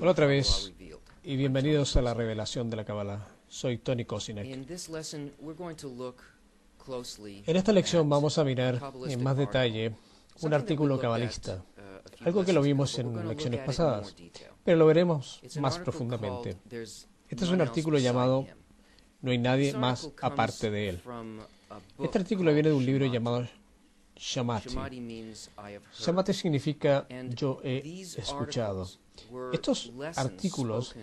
Hola otra vez y bienvenidos a la revelación de la Kabbalah. Soy Tony Kosinek. En esta lección vamos a mirar en más detalle un artículo cabalista, algo que lo vimos en lecciones pasadas, pero lo veremos más profundamente. Este es un artículo llamado No hay nadie más aparte de él. Este artículo viene de un libro llamado Shamati. Shamati significa yo he escuchado. Estos artículos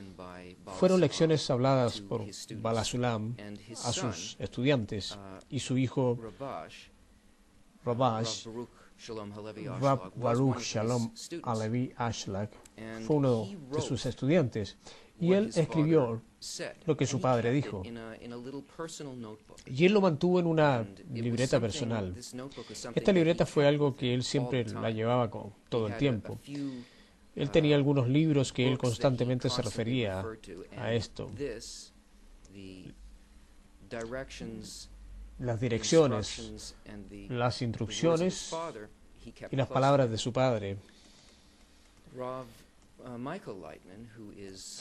fueron lecciones habladas por Bala Sulam a sus estudiantes y su hijo Rabash, Rab Baruch Shalom Alevi Ashlag, fue uno de sus estudiantes y él escribió lo que su padre dijo. Y él lo mantuvo en una libreta personal. Esta libreta fue algo que él siempre la llevaba con todo el tiempo. Él tenía algunos libros que él constantemente se refería a esto. Las direcciones, las instrucciones y las palabras de su padre.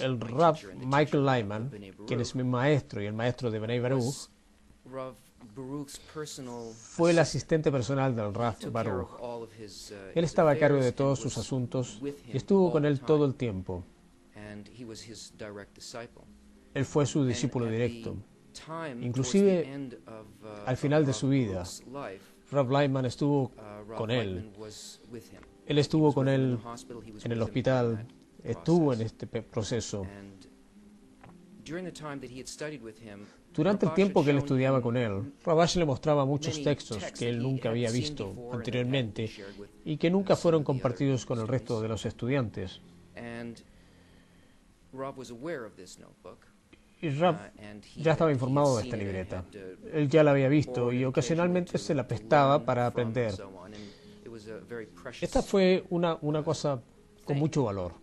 El Rav Michael Leitman, quien es mi maestro y el maestro de Bnei Baruch, fue el asistente personal del Rav Baruch. Él estaba a cargo de todos sus asuntos y estuvo con él todo el tiempo. Él fue su discípulo directo. Inclusive, al final de su vida, Rav Leitman estuvo con él. Él estuvo con él en el hospital, estuvo en este proceso. Durante el tiempo que él estudiaba con él, Rabash le mostraba muchos textos que él nunca había visto anteriormente y que nunca fueron compartidos con el resto de los estudiantes. Y Rab ya estaba informado de esta libreta. Él ya la había visto y ocasionalmente se la prestaba para aprender. Esta fue una cosa con mucho valor.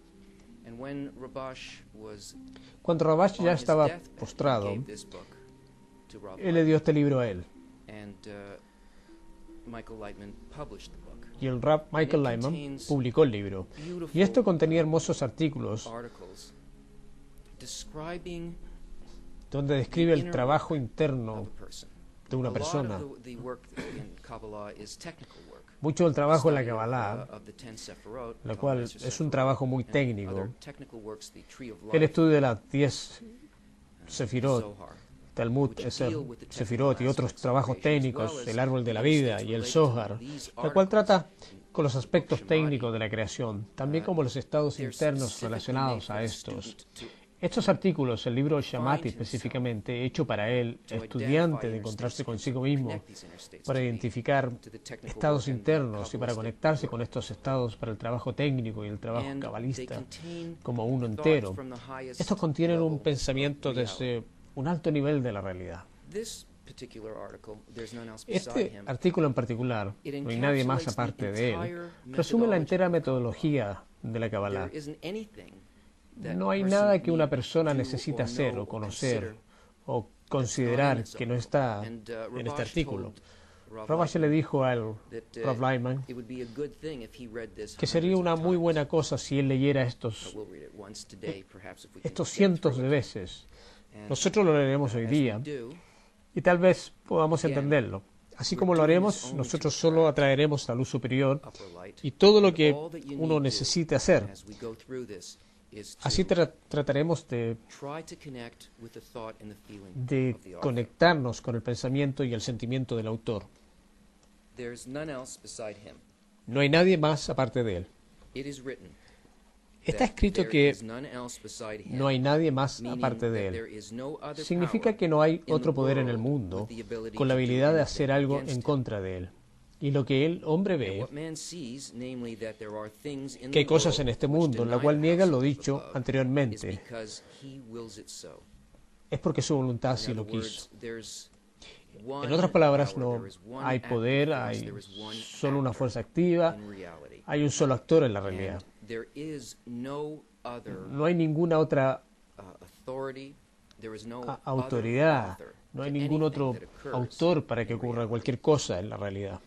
Cuando Rabash ya estaba postrado, él le dio este libro a él. Y el Rav Michael Leitman publicó el libro. Y esto contenía hermosos artículos donde describe el trabajo interno de una persona. Mucho del trabajo en la Kabbalah, la cual es un trabajo muy técnico. El estudio de las 10 Sefirot, Talmud, Sefirot y otros trabajos técnicos, el árbol de la vida y el Zohar, la cual trata con los aspectos técnicos de la creación, también como los estados internos relacionados a estos. Estos artículos, el libro Shamati específicamente, hecho para él, estudiante de encontrarse consigo mismo, para identificar estados internos y para conectarse con estos estados para el trabajo técnico y el trabajo cabalista como uno entero, estos contienen un pensamiento desde un alto nivel de la realidad. Este artículo en particular, no hay nadie más aparte de él, resume la entera metodología de la Kabbalah. No hay nada que una persona necesite hacer o conocer o considerar que no está en este artículo. Rabash le dijo al Rav Leitman que sería una muy buena cosa si él leyera estos cientos de veces. Nosotros lo leeremos hoy día y tal vez podamos entenderlo. Así como lo haremos, nosotros solo atraeremos la luz superior y todo lo que uno necesite hacer. Así trataremos de conectarnos con el pensamiento y el sentimiento del autor. No hay nadie más aparte de él. Está escrito que no hay nadie más aparte de él. Significa que no hay otro poder en el mundo con la habilidad de hacer algo en contra de él. Y lo que el hombre ve, que hay cosas en este mundo en la cual niega lo dicho anteriormente, es porque su voluntad así lo quiso. En otras palabras, no hay poder, hay solo una fuerza activa, hay un solo actor en la realidad. No hay ninguna otra autoridad, no hay ningún otro autor para que ocurra cualquier cosa en la realidad.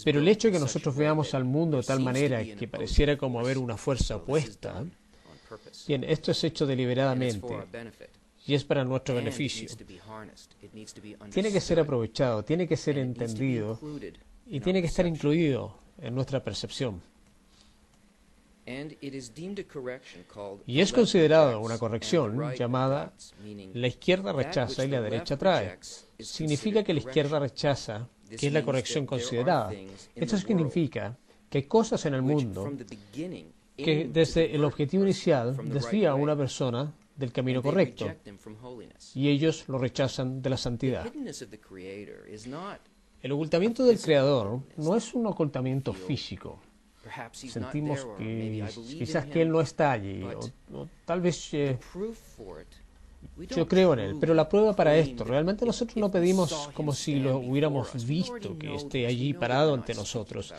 Pero el hecho de que nosotros veamos al mundo de tal manera que pareciera como haber una fuerza opuesta, bien, esto es hecho deliberadamente y es para nuestro beneficio. Tiene que ser aprovechado, tiene que ser entendido y tiene que estar incluido en nuestra percepción. Y es considerado una corrección llamada la izquierda rechaza y la derecha atrae. Significa que la izquierda rechaza, que es la corrección considerada. Esto significa que hay cosas en el mundo que desde el objetivo inicial desvía a una persona del camino correcto y ellos lo rechazan de la santidad. El ocultamiento del Creador no es un ocultamiento físico. Sentimos que quizás que Él no está allí, o tal vez yo creo en Él, pero la prueba para esto, realmente nosotros no pedimos como si lo hubiéramos visto, que esté allí parado ante nosotros.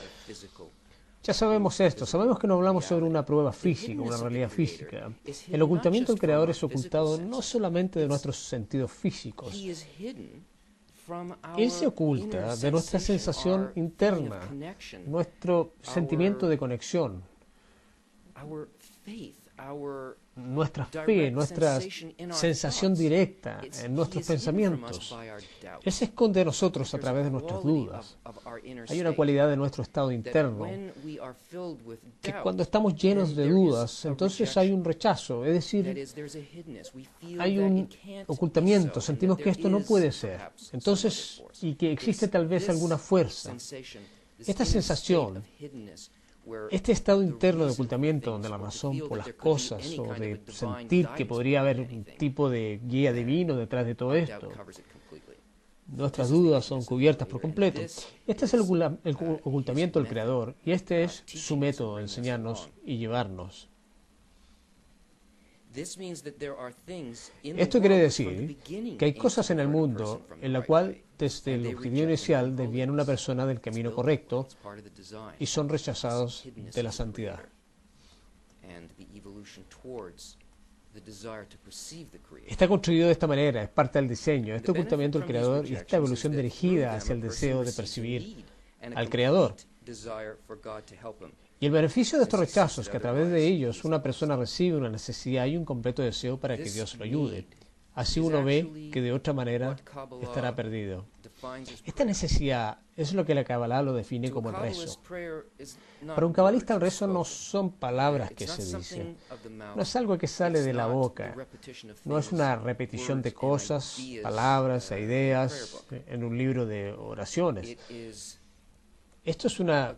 Ya sabemos esto, sabemos que no hablamos sobre una prueba física, una realidad física. El ocultamiento del Creador es ocultado no solamente de nuestros sentidos físicos. Él se oculta de nuestra sensación interna, nuestro sentimiento de conexión, nuestra fe, nuestra sensación directa en nuestros pensamientos. Él se esconde de nosotros a través de nuestras dudas. Hay una cualidad de nuestro estado interno que cuando estamos llenos de dudas, entonces hay un rechazo, es decir, hay un ocultamiento, sentimos que esto no puede ser, entonces, y que existe tal vez alguna fuerza. Esta sensación, este estado interno de ocultamiento donde la razón por las cosas o de sentir que podría haber un tipo de guía divino detrás de todo esto, nuestras dudas son cubiertas por completo. Este es el ocultamiento del Creador y este es su método de enseñarnos y llevarnos. Esto quiere decir que hay cosas en el mundo en la cual desde el objetivo inicial desvían a una persona del camino correcto y son rechazados de la santidad. Está construido de esta manera, es parte del diseño, este ocultamiento del Creador y esta evolución dirigida hacia el deseo de percibir al Creador. Y el beneficio de estos rechazos, que a través de ellos una persona recibe una necesidad y un completo deseo para que Dios lo ayude. Así uno ve que de otra manera estará perdido. Esta necesidad es lo que la Kabbalah lo define como el rezo. Para un cabalista el rezo no son palabras que se dicen, no es algo que sale de la boca, no es una repetición de cosas, palabras e ideas en un libro de oraciones. Esto es una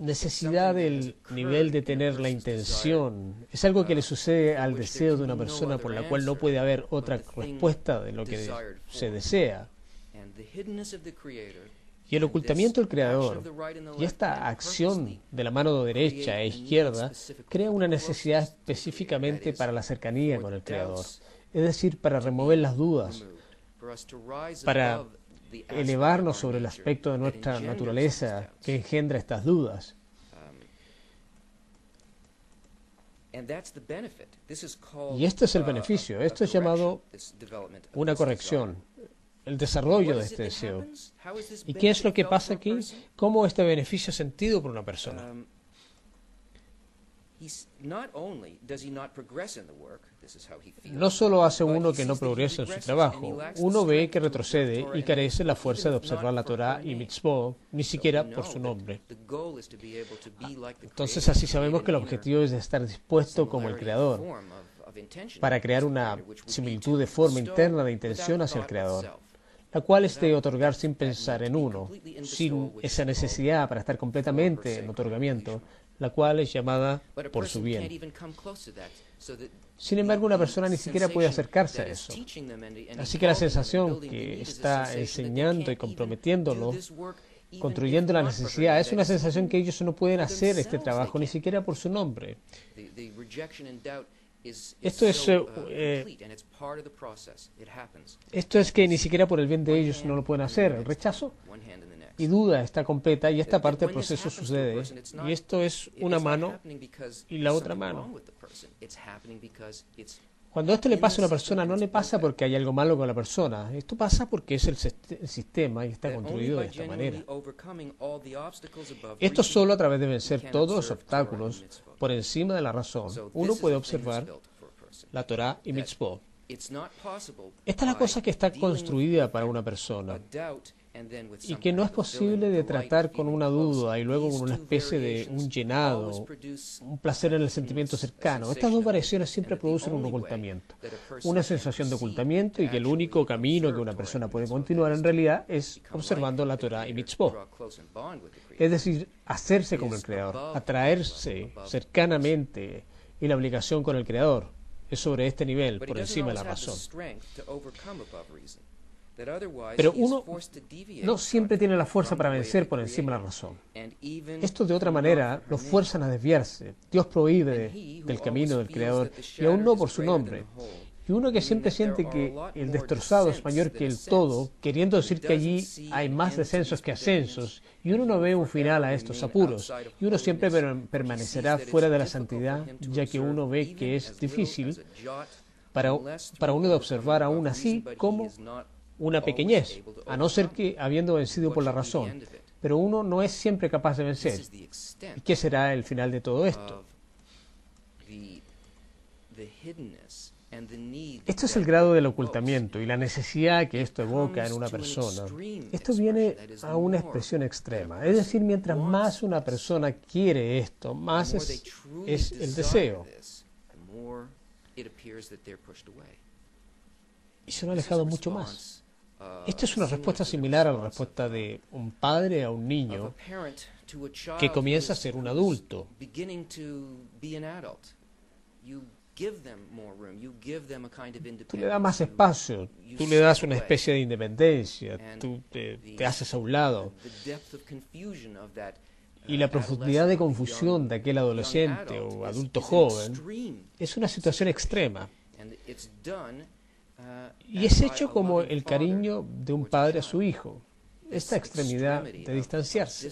necesidad del nivel de tener la intención. Es algo que le sucede al deseo de una persona por la cual no puede haber otra respuesta de lo que se desea. Y el ocultamiento del Creador y esta acción de la mano derecha e izquierda crea una necesidad específicamente para la cercanía con el Creador, es decir, para remover las dudas, para elevarnos sobre el aspecto de nuestra naturaleza que engendra estas dudas. Y este es el beneficio, esto es llamado una corrección, el desarrollo de este deseo. ¿Y qué es lo que pasa aquí? ¿Cómo este beneficio es sentido por una persona? No solo hace uno que no progresa en su trabajo, uno ve que retrocede y carece la fuerza de observar la Torah y Mitzvot, ni siquiera por su nombre. Entonces así sabemos que el objetivo es de estar dispuesto como el Creador, para crear una similitud de forma interna de intención hacia el Creador, la cual es de otorgar sin pensar en uno, sin esa necesidad para estar completamente en otorgamiento, la cual es llamada por su bien. Sin embargo, una persona ni siquiera puede acercarse a eso. Así que la sensación que está enseñando y comprometiéndolo, construyendo la necesidad, es una sensación que ellos no pueden hacer este trabajo ni siquiera por su nombre. Esto es que ni siquiera por el bien de ellos no lo pueden hacer. El rechazo y duda está completa y esta parte del proceso sucede. Y esto es una mano y la otra mano. Cuando esto le pasa a una persona, no le pasa porque hay algo malo con la persona. Esto pasa porque es el sistema y está construido de esta manera. Esto solo a través de vencer todos los obstáculos por encima de la razón. Uno puede observar la Torá y Mitzvot. Esta es la cosa que está construida para una persona y que no es posible de tratar con una duda y luego con una especie de un llenado, un placer en el sentimiento cercano. Estas dos variaciones siempre producen un ocultamiento, una sensación de ocultamiento, y que el único camino que una persona puede continuar en realidad es observando la Torá y Mitzvot. Es decir, hacerse como el Creador, atraerse cercanamente y la obligación con el Creador. Es sobre este nivel, por encima de la razón. Pero uno no siempre tiene la fuerza para vencer por encima de la razón. Estos de otra manera los fuerzan a desviarse. Dios prohíbe del camino del Creador, y aún no por su nombre. Y uno que siempre siente que el destrozado es mayor que el todo, queriendo decir que allí hay más descensos que ascensos, y uno no ve un final a estos apuros, y uno siempre permanecerá fuera de la santidad, ya que uno ve que es difícil para uno de observar aún así como una pequeñez, a no ser que habiendo vencido por la razón. Pero uno no es siempre capaz de vencer. ¿Y qué será el final de todo esto? Esto es el grado del ocultamiento y la necesidad que esto evoca en una persona. Esto viene a una expresión extrema. Es decir, mientras más una persona quiere esto, más es el deseo. Y se han alejado mucho más. Esta es una respuesta similar a la respuesta de un padre a un niño que comienza a ser un adulto. Tú le das más espacio, tú le das una especie de independencia, tú te haces a un lado. Y la profundidad de confusión de aquel adolescente o adulto joven es una situación extrema. Y es hecho como el cariño de un padre a su hijo, esta extremidad de distanciarse.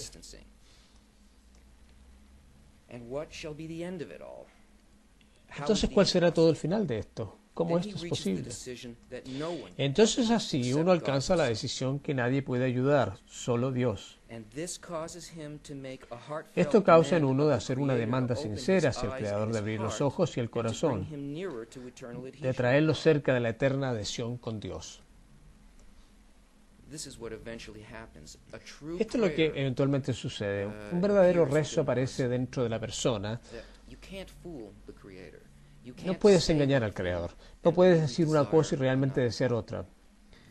Entonces, ¿cuál será todo el final de esto? ¿Cómo esto es posible? Entonces así uno alcanza la decisión que nadie puede ayudar, solo Dios. Esto causa en uno de hacer una demanda sincera hacia el Creador, de abrir los ojos y el corazón, de traerlo cerca de la eterna adhesión con Dios. Esto es lo que eventualmente sucede. Un verdadero rezo aparece dentro de la persona. No puedes engañar al Creador. No puedes decir una cosa y realmente desear otra.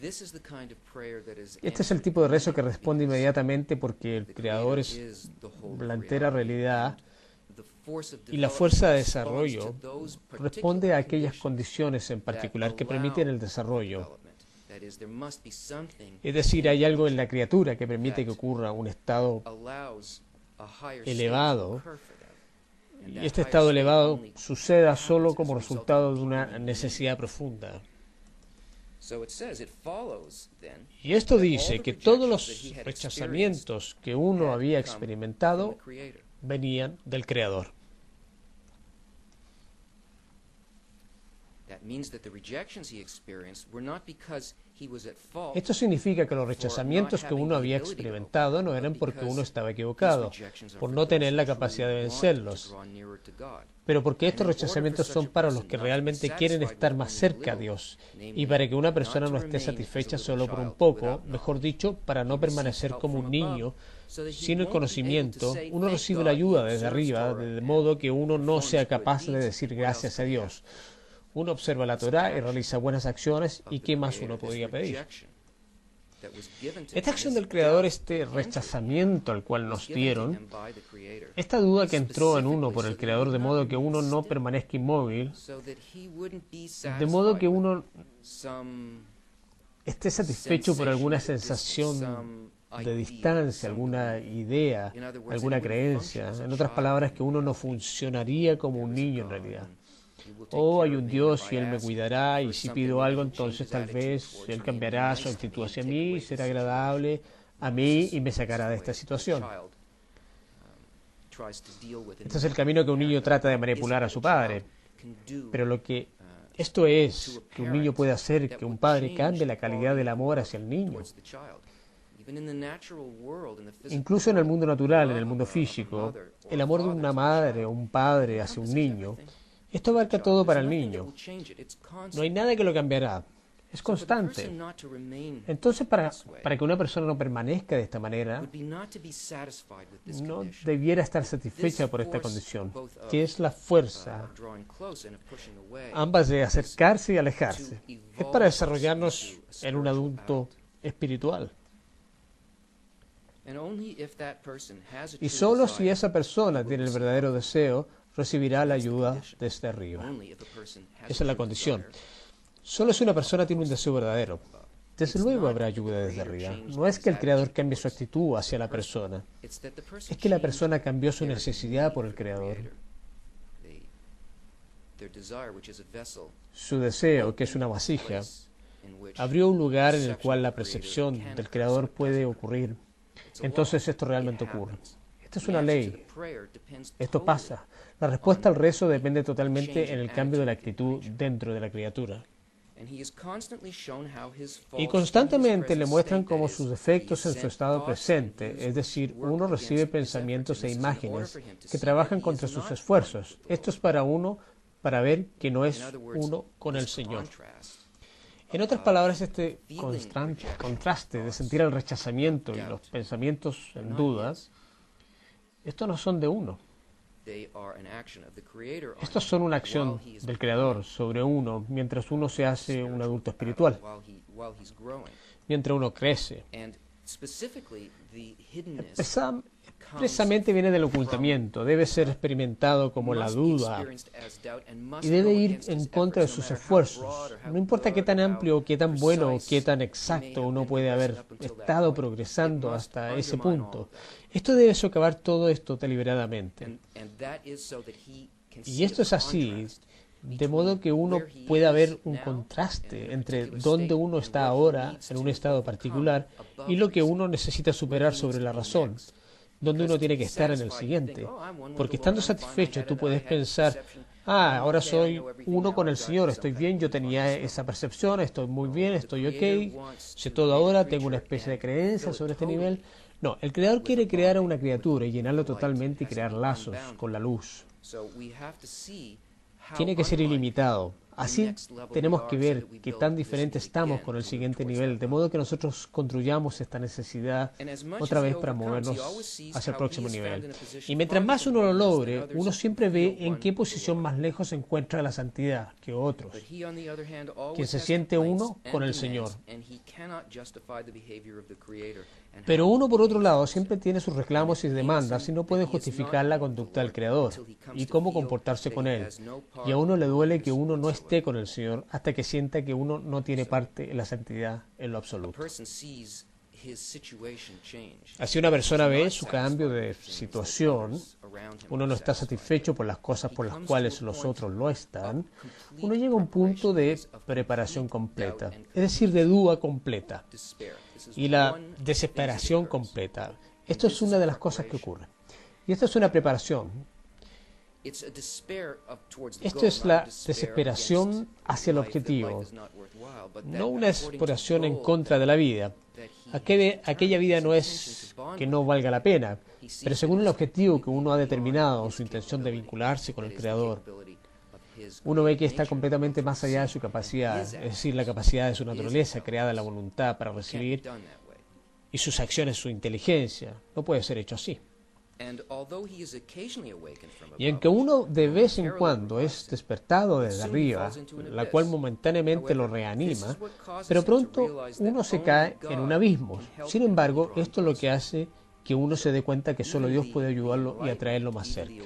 Este es el tipo de rezo que responde inmediatamente porque el Creador es la entera realidad, y la fuerza de desarrollo responde a aquellas condiciones en particular que permiten el desarrollo. Es decir, hay algo en la criatura que permite que ocurra un estado elevado, y este estado elevado suceda solo como resultado de una necesidad profunda. Y esto dice que todos los rechazamientos que uno había experimentado venían del Creador. Esto significa que los rechazamientos que uno había experimentado no eran porque uno estaba equivocado, por no tener la capacidad de vencerlos, pero porque estos rechazamientos son para los que realmente quieren estar más cerca a Dios, y para que una persona no esté satisfecha solo por un poco, mejor dicho, para no permanecer como un niño sin el conocimiento. Uno recibe la ayuda desde arriba, de modo que uno no sea capaz de decir gracias a Dios. Uno observa la Torá y realiza buenas acciones, y ¿qué más uno podría pedir? Esta acción del Creador, este rechazamiento al cual nos dieron, esta duda que entró en uno por el Creador, de modo que uno no permanezca inmóvil, de modo que uno esté satisfecho por alguna sensación de distancia, alguna idea, alguna creencia. En otras palabras, que uno no funcionaría como un niño en realidad. Oh, hay un Dios y Él me cuidará, y si pido algo, entonces tal vez Él cambiará su actitud hacia mí y será agradable a mí y me sacará de esta situación. Este es el camino que un niño trata de manipular a su padre. Pero lo que Esto es, que un niño puede hacer que un padre cambie la calidad del amor hacia el niño. Incluso en el mundo natural, en el mundo físico, el amor de una madre o un padre hacia un niño, esto abarca todo para el niño. No hay nada que lo cambiará. Es constante. Entonces, para que una persona no permanezca de esta manera, no debiera estar satisfecha por esta condición, que es la fuerza, ambas de acercarse y alejarse. Es para desarrollarnos en un adulto espiritual. Y solo si esa persona tiene el verdadero deseo, recibirá la ayuda desde arriba. Esa es la condición. Solo si una persona tiene un deseo verdadero, desde luego habrá ayuda desde arriba. No es que el Creador cambie su actitud hacia la persona, es que la persona cambió su necesidad por el Creador. Su deseo, que es una vasija, abrió un lugar en el cual la percepción del Creador puede ocurrir. Entonces esto realmente ocurre. Esta es una ley. Esto pasa. La respuesta al rezo depende totalmente en el cambio de la actitud dentro de la criatura. Y constantemente le muestran cómo sus defectos en su estado presente, es decir, uno recibe pensamientos e imágenes que trabajan contra sus esfuerzos. Esto es para uno, para ver que no es uno con el Señor. En otras palabras, este contraste de sentir el rechazamiento y los pensamientos en dudas, estos no son de uno. Estos son una acción del Creador sobre uno mientras uno se hace un adulto espiritual, mientras uno crece. Expresamente viene del ocultamiento, debe ser experimentado como la duda y debe ir en contra de sus esfuerzos. No importa qué tan amplio, qué tan bueno o qué tan exacto uno puede haber estado progresando hasta ese punto. Esto debe socavar todo esto deliberadamente. Y esto es así, de modo que uno pueda ver un contraste entre dónde uno está ahora en un estado particular y lo que uno necesita superar sobre la razón, donde uno tiene que estar en el siguiente. Porque estando satisfecho tú puedes pensar, ahora soy uno con el Señor, estoy bien, yo tenía esa percepción, estoy muy bien, estoy ok, sé todo ahora, tengo una especie de creencia sobre este nivel. No, el Creador quiere crear a una criatura y llenarlo totalmente y crear lazos con la luz. Tiene que ser ilimitado. Así tenemos que ver qué tan diferentes estamos con el siguiente nivel, de modo que nosotros construyamos esta necesidad otra vez para movernos hacia el próximo nivel. Y mientras más uno lo logre, uno siempre ve en qué posición más lejos se encuentra la santidad que otros, quien se siente uno con el Señor. Pero uno, por otro lado, siempre tiene sus reclamos y demandas y no puede justificar la conducta del Creador y cómo comportarse con Él. Y a uno le duele que uno no esté con el Señor hasta que sienta que uno no tiene parte en la santidad en lo absoluto. Así una persona ve su cambio de situación, uno no está satisfecho por las cosas por las cuales los otros lo están, uno llega a un punto de preparación completa, es decir, de duda completa y la desesperación completa. Esto es una de las cosas que ocurre. Y esta es una preparación. Esto es la desesperación hacia el objetivo, no una exploración en contra de la vida. Aquella vida no es que no valga la pena, pero según el objetivo que uno ha determinado, su intención de vincularse con el Creador, uno ve que está completamente más allá de su capacidad, es decir, la capacidad de su naturaleza creada la voluntad para recibir y sus acciones, su inteligencia. No puede ser hecho así. Y aunque uno de vez en cuando es despertado desde arriba, la cual momentáneamente lo reanima, pero pronto uno se cae en un abismo. Sin embargo, esto es lo que hace que uno se dé cuenta que solo Dios puede ayudarlo y atraerlo más cerca.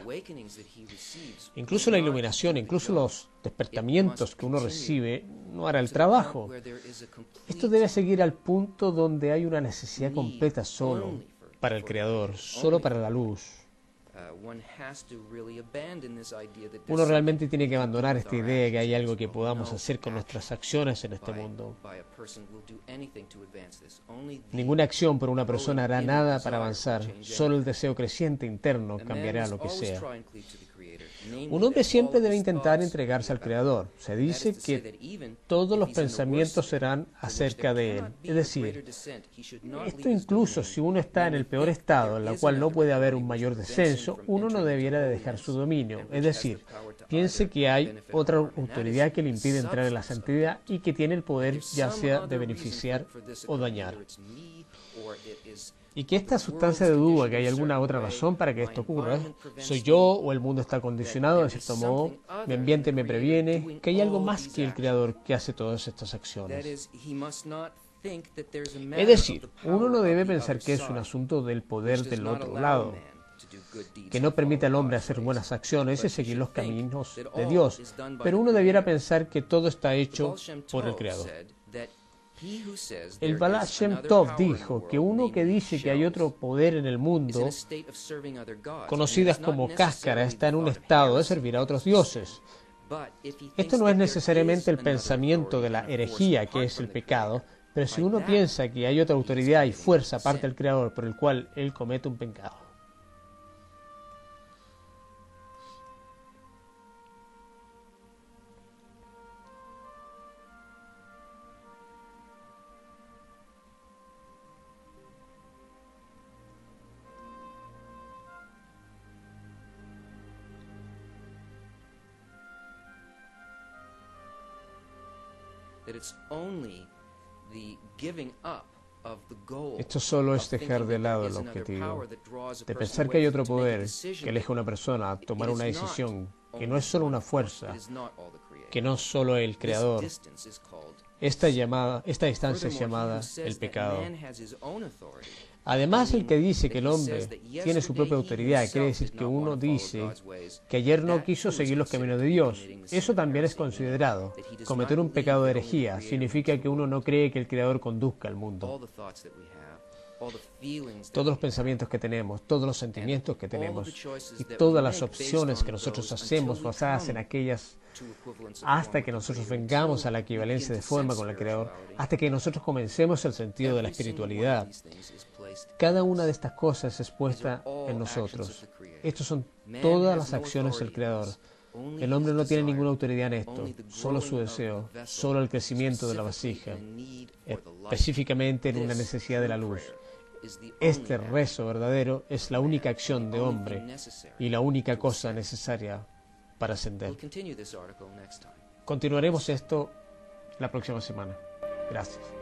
Incluso la iluminación, incluso los despertamientos que uno recibe, no hará el trabajo. Esto debe seguir al punto donde hay una necesidad completa solo para el Creador, solo para la luz. Uno realmente tiene que abandonar esta idea de que hay algo que podamos hacer con nuestras acciones en este mundo. Ninguna acción por una persona hará nada para avanzar. Solo el deseo creciente interno cambiará lo que sea. Un hombre siempre debe intentar entregarse al Creador. Se dice que todos los pensamientos serán acerca de Él. Es decir, esto incluso si uno está en el peor estado, en la cual no puede haber un mayor descenso, uno no debiera de dejar su dominio. Es decir, piense que hay otra autoridad que le impide entrar en la santidad y que tiene el poder ya sea de beneficiar o dañar. Y que esta sustancia de duda que hay alguna otra razón para que esto ocurra, soy yo o el mundo está condicionado de cierto modo, mi ambiente me previene, que hay algo más que el Creador que hace todas estas acciones. Es decir, uno no debe pensar que es un asunto del poder del otro lado, que no permite al hombre hacer buenas acciones y seguir los caminos de Dios, pero uno debiera pensar que todo está hecho por el Creador. El Baal Shem Tov dijo que uno que dice que hay otro poder en el mundo, conocidas como cáscara, está en un estado de servir a otros dioses. Esto no es necesariamente el pensamiento de la herejía, que es el pecado, pero si uno piensa que hay otra autoridad y fuerza aparte del Creador por el cual él comete un pecado. Esto solo es dejar de lado el objetivo, de pensar que hay otro poder que aleja a una persona a tomar una decisión que no es solo una fuerza, que no es solo el Creador. Esta distancia es llamada el pecado. Además, el que dice que el hombre tiene su propia autoridad, quiere decir que uno dice que ayer no quiso seguir los caminos de Dios. Eso también es considerado. Cometer un pecado de herejía significa que uno no cree que el Creador conduzca al mundo. Todos los pensamientos que tenemos, todos los sentimientos que tenemos y todas las opciones que nosotros hacemos basadas en aquellas hasta que nosotros vengamos a la equivalencia de forma con el Creador, hasta que nosotros comencemos el sentido de la espiritualidad. Cada una de estas cosas es puesta en nosotros. Estas son todas las acciones del Creador. El hombre no tiene ninguna autoridad en esto, solo su deseo, solo el crecimiento de la vasija, específicamente en una necesidad de la luz. Este rezo verdadero es la única acción de hombre y la única cosa necesaria para ascender. Continuaremos esto la próxima semana. Gracias.